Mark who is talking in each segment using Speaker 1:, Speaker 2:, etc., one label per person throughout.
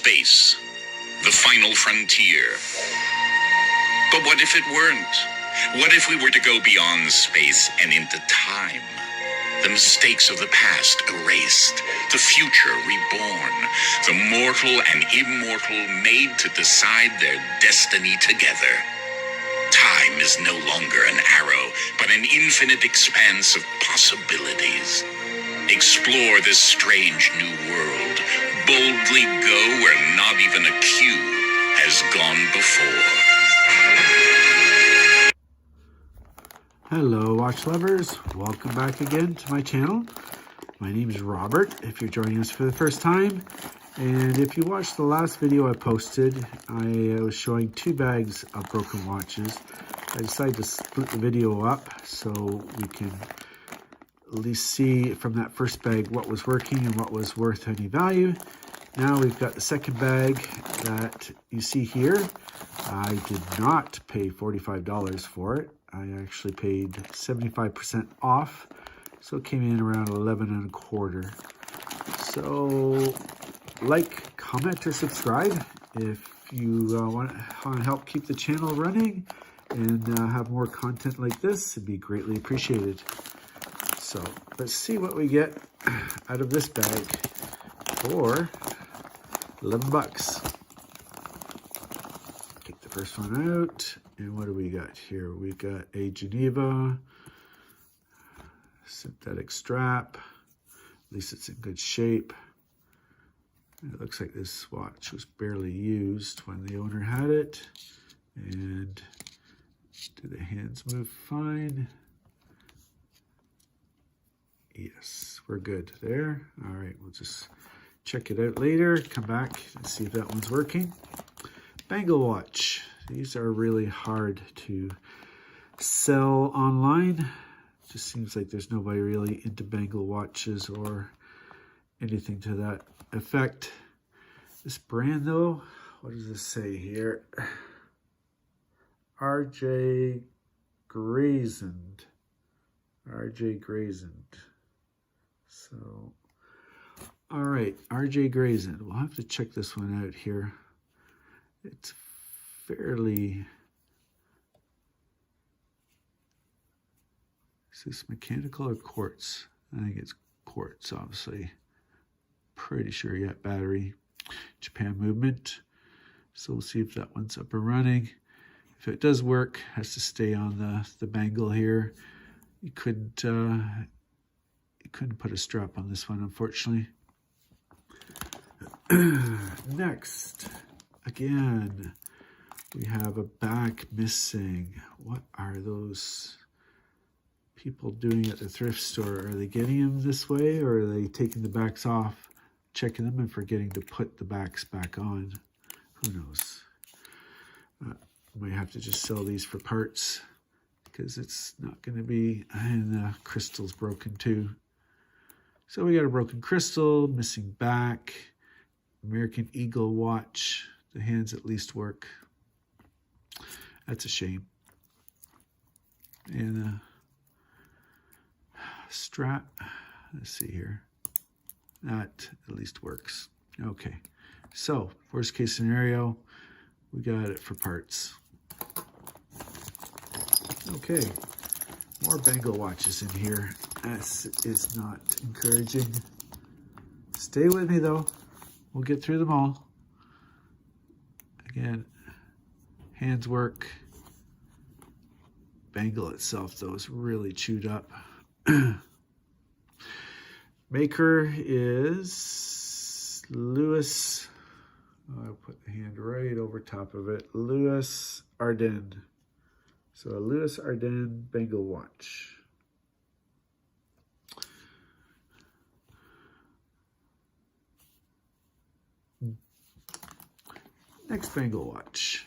Speaker 1: Space, the final frontier. But what if it weren't? What if we were to go beyond space and into time? The mistakes of the past erased, the future reborn, the mortal and immortal made to decide their destiny together. Time is no longer an arrow, but an infinite expanse of possibilities. Explore this strange new world. Boldly go where not even a cue has gone before.
Speaker 2: Hello watch lovers, welcome back again to my channel. My name is Robert, if you're joining us for the first time. And if you watched the last video I posted, I was showing 2 bags of broken watches. I decided to split the video up so we can at least see from that first bag what was working and what was worth any value. Now we've got the second bag that you see here. I did not pay $45 for it. I actually paid 75% off, so it came in around 11 1/4. So like, comment, or subscribe if you want to help keep the channel running and have more content like this. It'd be greatly appreciated. So let's see what we get out of this bag for 11 bucks. Take the first one out. And what do we got here? We got a Geneva synthetic strap. At least it's in good shape. It looks like this watch was barely used when the owner had it. And do the hands move fine? Yes, we're good there. All right, we'll just check it out later. Come back and see if that one's working. Bangle watch. These are really hard to sell online. Just seems like there's nobody really into bangle watches or anything to that effect. This brand though, what does this say here? RJ Grazend. RJ Grazend. So, all right, RJ Grazend. We'll have to check this one out here. It's fairly, is this mechanical or quartz? I think it's quartz, obviously. Pretty sure you got battery. Japan movement. So we'll see if that one's up and running. If it does work, it has to stay on the bangle here. You couldn't put a strap on this one, unfortunately. Next, again, we have a back missing. What are those people doing at the thrift store? Are they getting them this way, or are they taking the backs off, checking them, and forgetting to put the backs back on? Who knows? Might have to just sell these for parts because it's not going to be, and the crystal's broken too. So we got a broken crystal, missing back, American Eagle watch. The hands at least work. That's a shame. And strap, let's see here. That at least works. Okay, so worst case scenario, we got it for parts. Okay, more bangle watches in here. This is not encouraging. Stay with me though. We'll get through them all. Again, hands work. Bangle itself though is really chewed up. Maker is Louis. I'll put the hand right over top of it. Louis Arden. So a Louis Arden bangle watch. Next bangle watch.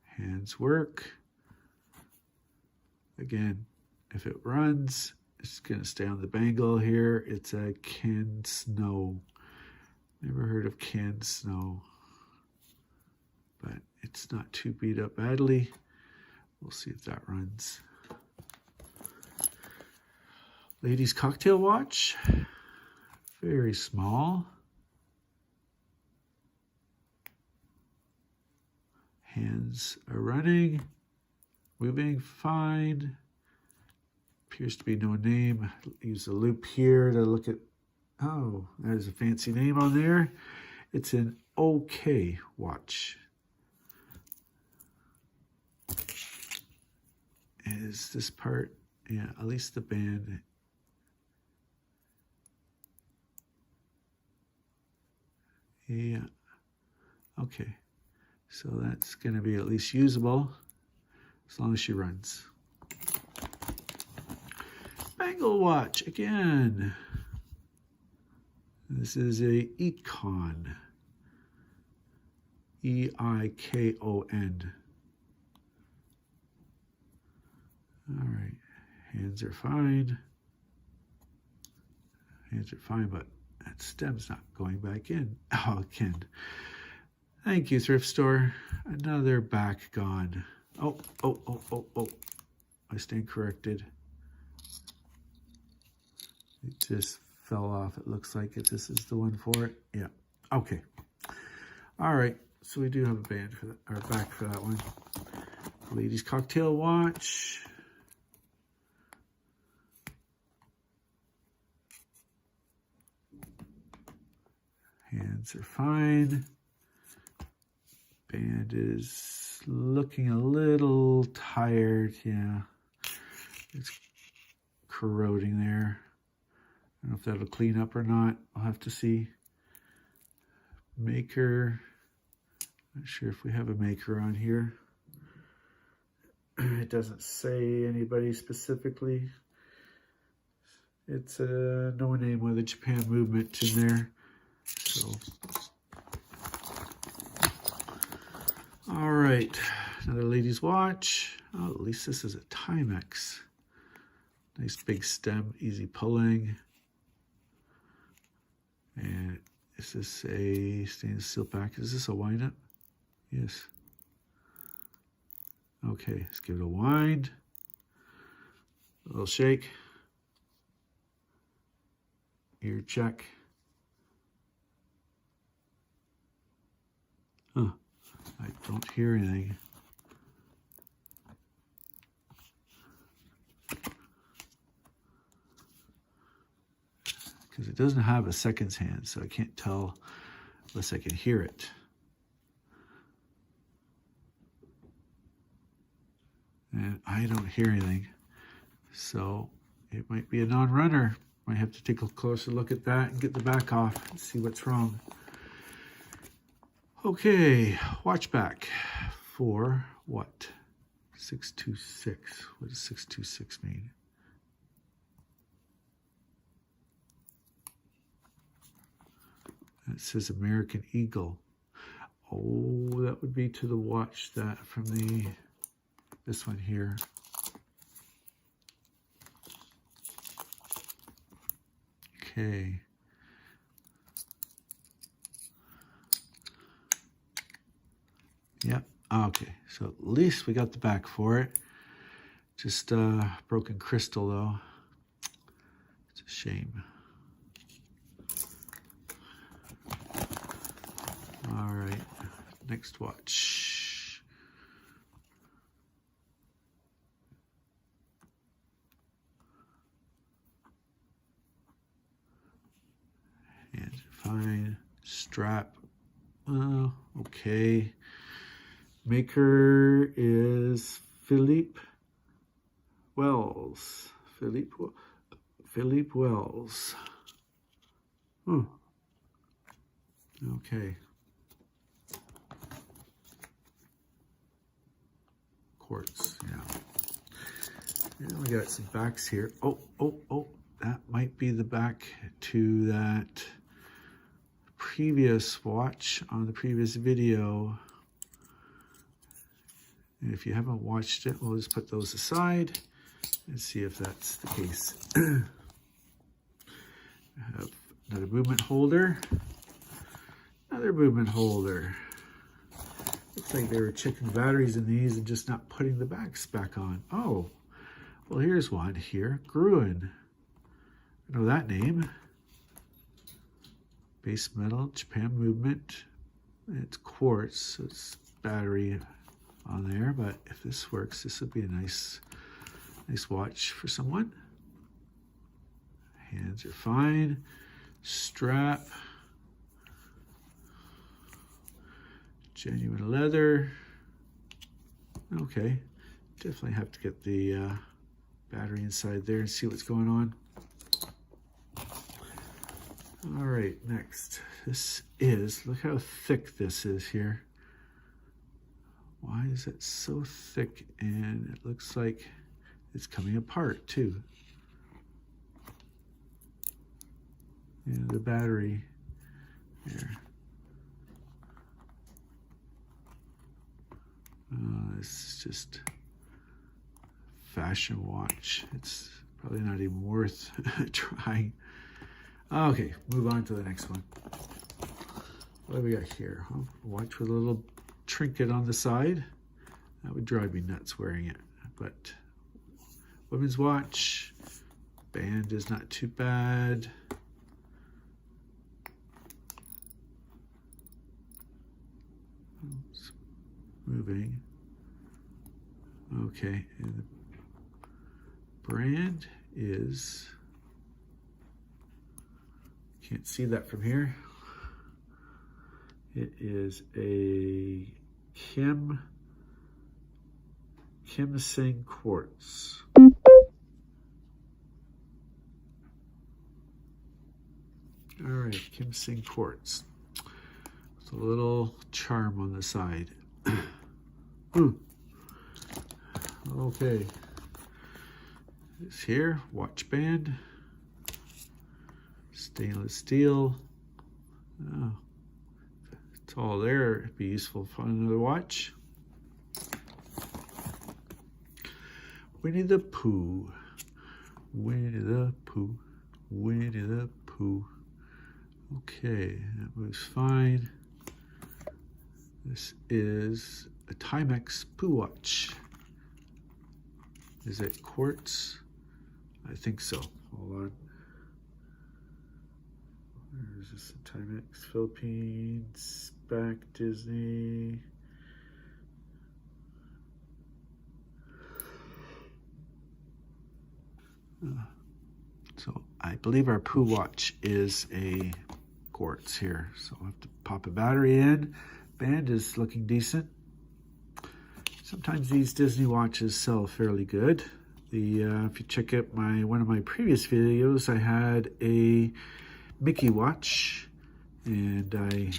Speaker 2: Hands work. Again, if it runs, it's going to stay on the bangle here. It's a Ken Snow. Never heard of Ken Snow, but it's not too beat up badly. We'll see if that runs. Ladies cocktail watch. Very small. Hands are running, moving fine. Appears to be no name. Use the loop here to look at, oh, there's a fancy name on there. It's an OK watch. Is this part, yeah, at least the band. Yeah, okay. So that's going to be at least usable as long as she runs. Bangle watch again. This is a Econ. E-I-K-O-N. All right, hands are fine. Hands are fine, but that stem's not going back in. Oh, again. Thank you, thrift store. Another back gone. Oh. I stand corrected. It just fell off. It looks like it. This is the one for it. Yeah. Okay. All right. So we do have a band for that, or back for that one. Ladies cocktail watch. Hands are fine. Band is looking a little tired. Yeah. It's corroding there. I don't know if that'll clean up or not. I'll have to see. Maker. Not sure if we have a maker on here. It doesn't say anybody specifically. It's a no name with a Japan movement in there. So, all right, another ladies watch. Oh, at least this is a Timex. Nice big stem, easy pulling. And is this a stainless steel back? Is this a wind up? Yes. Okay, let's give it a wind. A little shake. Ear check. Huh. I don't hear anything. Because it doesn't have a seconds hand, so I can't tell unless I can hear it. And I don't hear anything. So it might be a non-runner. Might have to take a closer look at that and get the back off and see what's wrong. Okay, watch back for what? 626. What does 626 mean? It says American Eagle. Oh, that would be to the watch that from this one here. Okay. Yep. Okay. So at least we got the back for it. Just broken crystal though. It's a shame. All right. Next watch. And fine. Strap. Okay. Maker is Philippe Wells. Philippe Wells. Oh. Okay. Quartz, yeah. And we got some backs here. Oh. That might be the back to that previous watch on the previous video. And if you haven't watched it, we'll just put those aside and see if that's the case. I have another movement holder. Another movement holder. Looks like they were checking batteries in these and just not putting the backs back on. Oh, well, here's one here. Gruen. know that name. Base metal, Japan movement. It's quartz, so it's battery on there. But if this works, this would be a nice watch for someone. Hands are fine. Strap. Genuine leather. Okay, definitely have to get the battery inside there and see what's going on. All right, next. This is, look how thick this is here. Why is it so thick? And it looks like it's coming apart too. And the battery there. This is just fashion watch. It's probably not even worth trying. Okay, move on to the next one. What do we got here? Oh, watch with a little trinket on the side. That would drive me nuts wearing it. But women's watch, band is not too bad. It's moving. Okay, and the brand is, can't see that from here. It is a Kim-Sing quartz. All right, Kim-Sing quartz. With a little charm on the side. Okay. This here, watch band. Stainless steel. Oh, it's all there. It'd be useful for another watch. Winnie the Pooh. Winnie the Pooh. Winnie the Pooh. Okay, that moves fine. This is a Timex Pooh watch. Is it quartz? I think so. Hold on. There's this Timex Philippines, back Disney. So I believe our Pooh watch is a quartz here. So I'll have to pop a battery in. Band is looking decent. Sometimes these Disney watches sell fairly good. If you check out one of my previous videos, I had a Mickey watch and I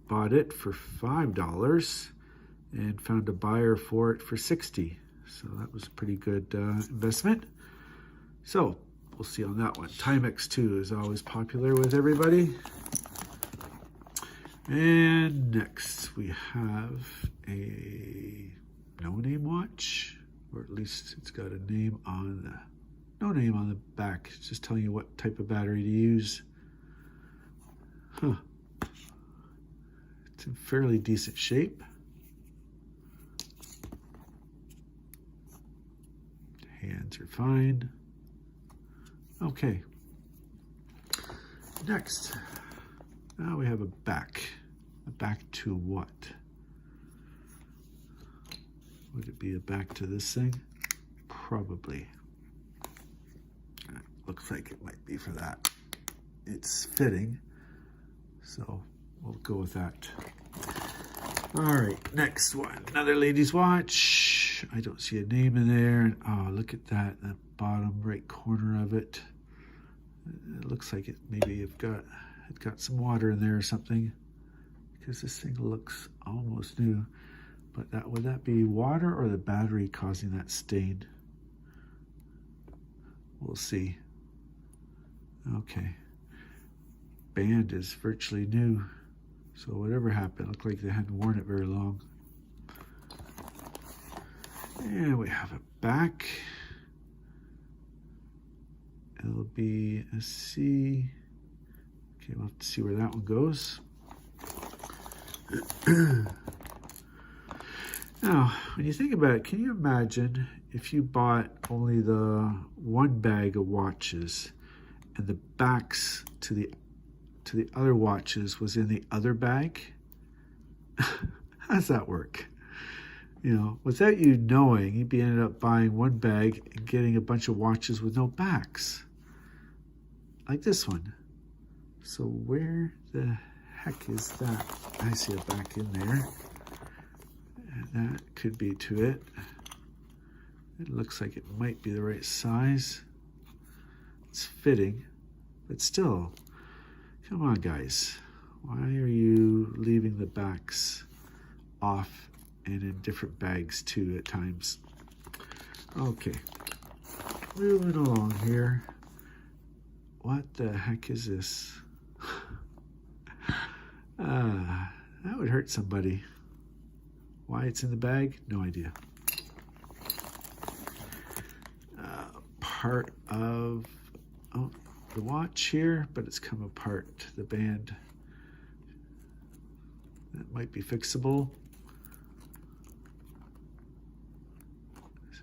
Speaker 2: bought it for $5 and found a buyer for it for $60. So that was a pretty good investment. So we'll see on that one. Timex 2 is always popular with everybody. And next we have a no-name watch, or at least it's got a name on no name on the back. It's just telling you what type of battery to use. It's in fairly decent shape. Hands are fine. Okay. Next, now we have a back. A back to what? Would it be a back to this thing? Probably. Looks like it might be for that. It's fitting, so we'll go with that. All right, next one. Another ladies' watch. I don't see a name in there. And oh, look at that, the bottom right corner of it. It looks like it maybe it got some water in there or something, because this thing looks almost new. But would that be water or the battery causing that stain? We'll see. Okay. Band is virtually new. So whatever happened, looked like they hadn't worn it very long. And we have a back. LBSC. Okay, we'll have to see where that one goes. Now, when you think about it, can you imagine if you bought only the one bag of watches and the backs to the other watches was in the other bag. How does that work? You know, without you knowing, you'd be ended up buying one bag and getting a bunch of watches with no backs, like this one. So where the heck is that? I see a back in there. And that could be to it. It looks like it might be the right size. It's fitting, but still, come on guys. Why are you leaving the backs off and in different bags too at times? Okay, moving along here. What the heck is this? That would hurt somebody. Why it's in the bag? No idea. Part of the watch here, but it's come apart. The band. That might be fixable.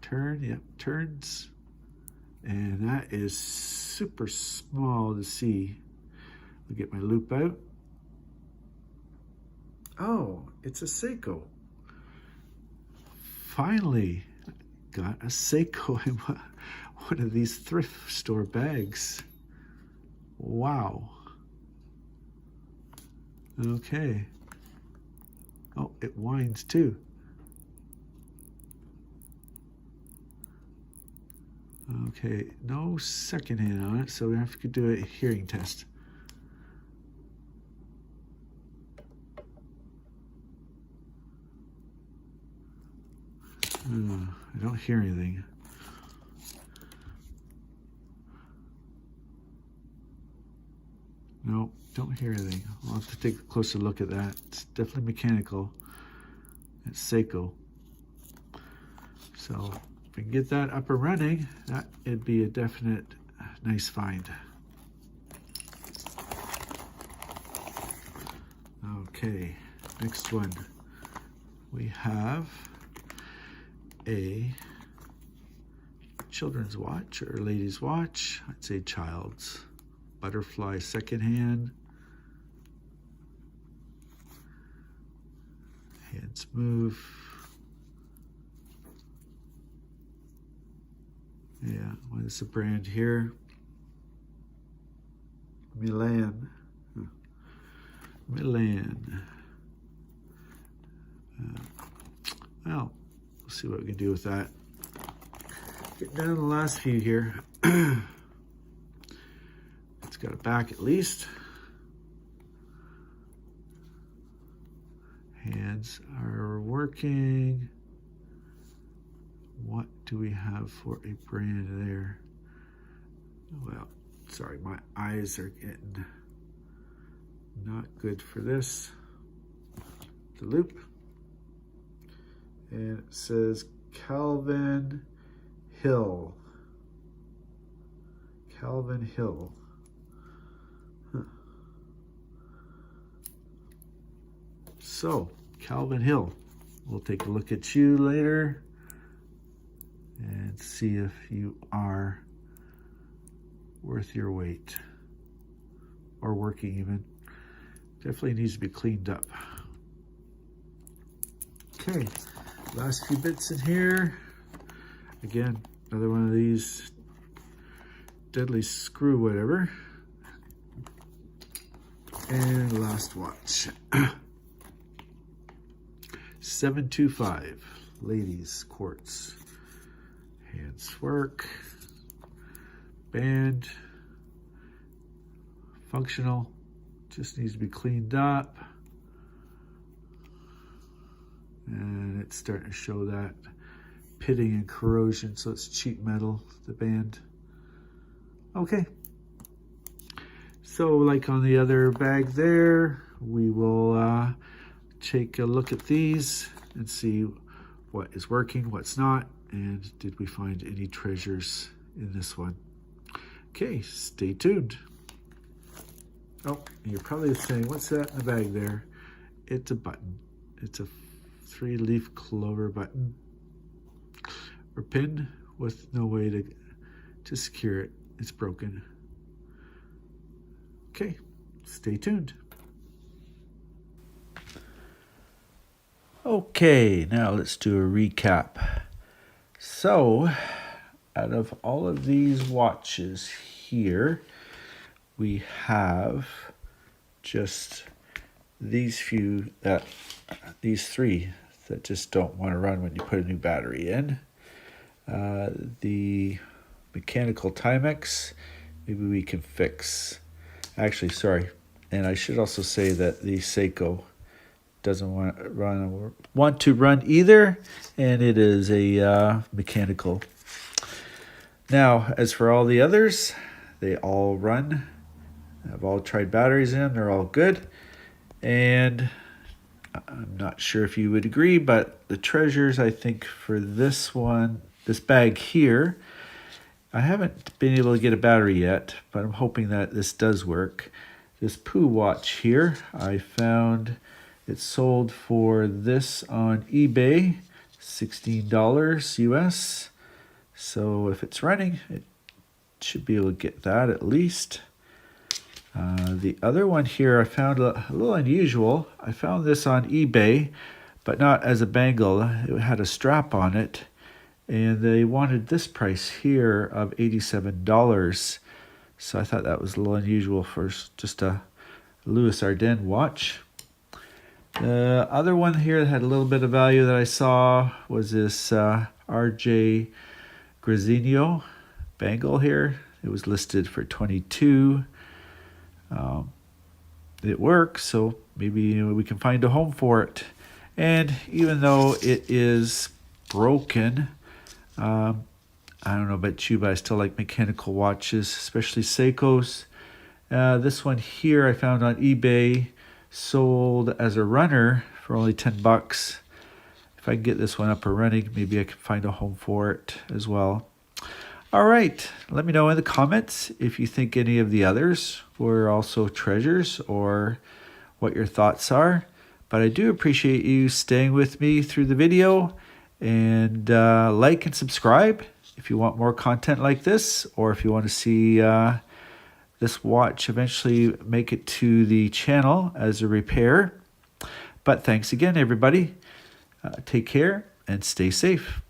Speaker 2: Turn, yep, turns. And that is super small to see. I'll get my loop out. Oh, it's a Seiko. Finally got a Seiko in one of these thrift store bags. Wow. Okay. Oh, it winds too. Okay, no second hand on it, so we have to do a hearing test. I don't hear anything. No, don't hear anything. I'll have to take a closer look at that. It's definitely mechanical. It's Seiko. So if we can get that up and running, it'd be a definite nice find. Okay, next one. We have a children's watch or ladies' watch. I'd say child's. Butterfly secondhand. Hands move. Yeah, what is the brand here? Milan. Milan. Well, we'll see what we can do with that. Getting down to the last few here. It's got a back at least. Hands are working. What do we have for a brand there? Well, sorry, my eyes are getting not good for this. The loop. And it says Calvin Hill. Calvin Hill. So, Calvin Hill. We'll take a look at you later and see if you are worth your weight or working even. Definitely needs to be cleaned up. Okay, last few bits in here. Again, another one of these deadly screw whatever. And last watch. 725 ladies quartz. Hands work. Band. Functional. Just needs to be cleaned up. And it's starting to show that pitting and corrosion, so it's cheap metal, the band. Okay. So like on the other bag there, we will take a look at these and see what is working, what's not, and did we find any treasures in this one. Okay, stay tuned. Oh, you're probably saying, what's that in the bag there? It's a button. It's a 3-leaf clover button or pin with no way to secure it. It's broken. Okay, stay tuned. Okay, now let's do a recap. So, out of all of these watches here, we have just these three that just don't want to run when you put a new battery in. The mechanical Timex, maybe we can fix. Actually, sorry. And I should also say that the Seiko doesn't want to run either, and it is a mechanical. Now, as for all the others, they all run. I've all tried batteries in, they're all good. And I'm not sure if you would agree, but the treasures, I think, for this one, this bag here, I haven't been able to get a battery yet, but I'm hoping that this does work. This Pooh watch here, I found it sold for this on eBay, $16 US. So if it's running, it should be able to get that at least. The other one here I found a little unusual. I found this on eBay, but not as a bangle. It had a strap on it, and they wanted this price here of $87. So I thought that was a little unusual for just a Louis Ardennes watch. The other one here that had a little bit of value that I saw was this RJ Grazinho bangle here. It was listed for $22. It works, so maybe we can find a home for it. And even though it is broken, I don't know about you, but I still like mechanical watches, especially Seikos. This one here I found on eBay, sold as a runner for only $10. If I can get this one up and running, maybe I can find a home for it as well. All right, let me know in the comments if you think any of the others were also treasures or what your thoughts are. But I do appreciate you staying with me through the video, and like and subscribe if you want more content like this, or if you want to see this watch eventually make it to the channel as a repair. But thanks again, everybody. Take care and stay safe.